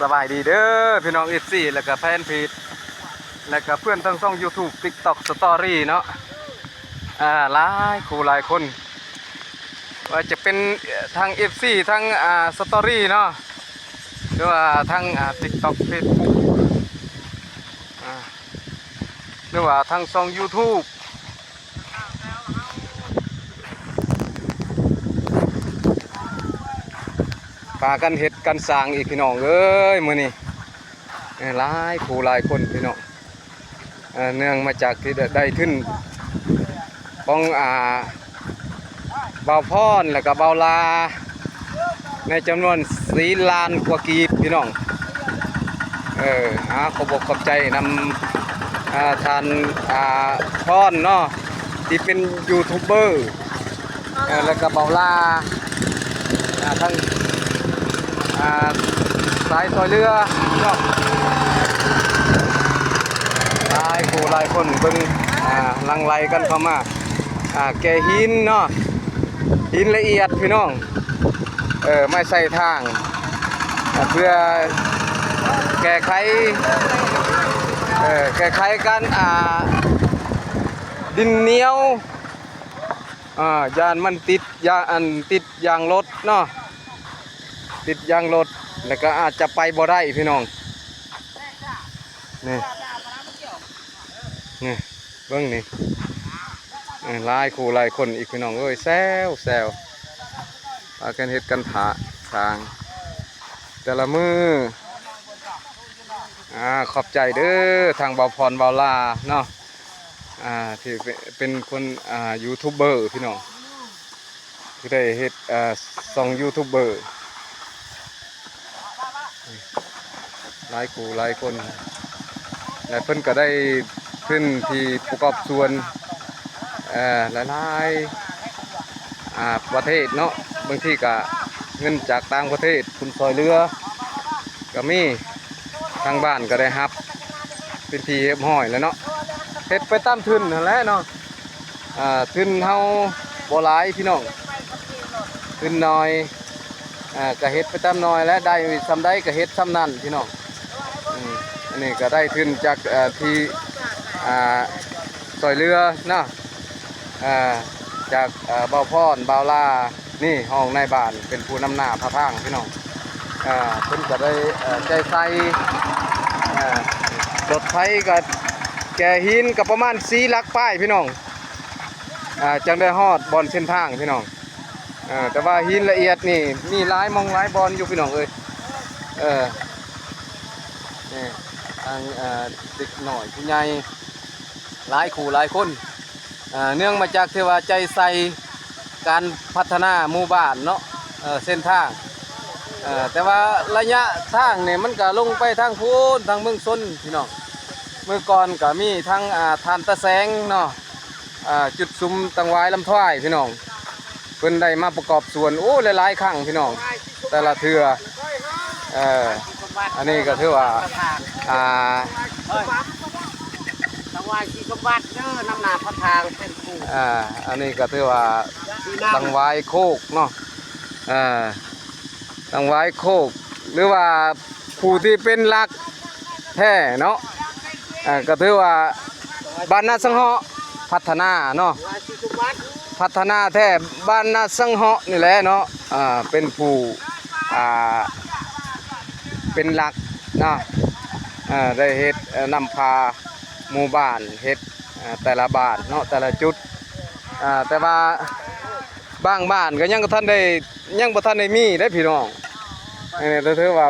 สบายดีเด้อพี่น้องFCแล้วก็แฟนเพจแล้วก็เพื่อนทั้งช่อง YouTube TikTok Story เนาะหลายคู่หลายคนว่าจะเป็นทาง FC ทางStory เนาะหรือว่าทางTikTok Facebook อ่าหรือว่าทางช่อง YouTubeพากันเฮ็ดกันสร้างอีกพี่น้องเอ้ยมื้อนี้หลายคู่หลายคนพี่น้องเนื่องมาจากที่ได้ขึ้นของเบาพรแล้วก็เบาลาในจำนวน4 ล้านกว่ากีบพี่น้องขอบอกขอบใจนำทานพรเนาะที่เป็นยูทูบเบอร์แล้วก็เบาลาทั้งสายซอยเรือเนาะหลายผู้หลายคนเบิ่งลังไลกันเข้ามาแกหินเนาะหินละเอียดพี่น้องไม่ใส่ทางเพื่อแก้ไขกันดินเหนียวยานมันติดยางรถเนาะติดยางรถแล้วก็อาจจะไปบ่ได้พี่น้องนี่เบิ่งนี่หลายคู่หลายคนอีกพี่น้องเอ้ยแซวพากันเฮ็ดกันถาทางแต่ละมือขอบใจเด้อทางเบาพรเบาลาเนาะที่เป็นคนยูทูบเบอร์พี่น้องที่ได้เฮ็ดช่องยูทูบเบอร์หลายคู่หลายคนและเพิ่นก็ได้ขึ้นที่ประกอบส่วนหลายประเทศเนาะบางทีก็เงินจากต่างประเทศคุณซอยเรือก็มีทางบ้านก็ได้รับเป็นทีเฮ็ดห้อยแล้วเนาะเฮ็ดไปตามทุนนั่นแหละเนาะทุนเฮาบ่หลายพี่น้องทุนน้อยก็เฮ็ดไปตามน้อยและได้ซ้ำใดก็เฮ็ดซ้ำนั้นพี่น้องอันนี้ก็ได้ทุนจากที่ซอยเรือเนาะจากเบาพรเบาลานี่ห้องในบ้านเป็นผู้นำหน้าพระทางพี่น้องเพิ่นก็ได้ใจใส่รถไฟกับแก่หินกับประมาณ4 ลักป้ายพี่น้องจังได้ฮอดบอลเส้นทางพี่น้องแต่ว่าหินละเอียดนี่มีหลายมองหลายบอลอยู่พี่น้องเอ้ยนี่ทางเด็กหน่อยผู้ใหญ่หลายคู่หลายคนเนื่องมาจากที่ว่าใจใส่การพัฒนาหมู่บ้านเนาะเส้นทางแต่ว่าระยะทางเนี่ยมันก็ลงไปทางพูนทางเมืองซนพี่น้องเมื่อก่อนก็มีทางทานตะแสงเนาะจุดซุ้มตังไว้ลำท้ายพี่น้องเพิ่นได้มาประกอบส่วนโอ้หลายๆครั้งพี่น้องแต่ละเทื่ออันนี้ก็ถือว่าตังไว้ที่สมบัติเด้อนำหน้าพระทางเป็นผู้อันนี้ก็ถือว่าตังไว้โคกเนาะตังไว้โคกหรือว่าผู้ที่เป็นหลักแท้เนาะก็ถือว่าบ้านนาสังเหาะพัฒนาเนาะพัฒนาแท้บ้านนาสังเหาะนี่แหละเนาะเป็นผู้เป็นหลักเนาะได้เฮ็ดนำพาหมู่บ้านเฮ็ดแต่ละบ้านเนาะแต่ละจุดแต่ว่าบางบ้านก็ยังบ่ทันได้มีได้พี่น้องนี่ถือว่า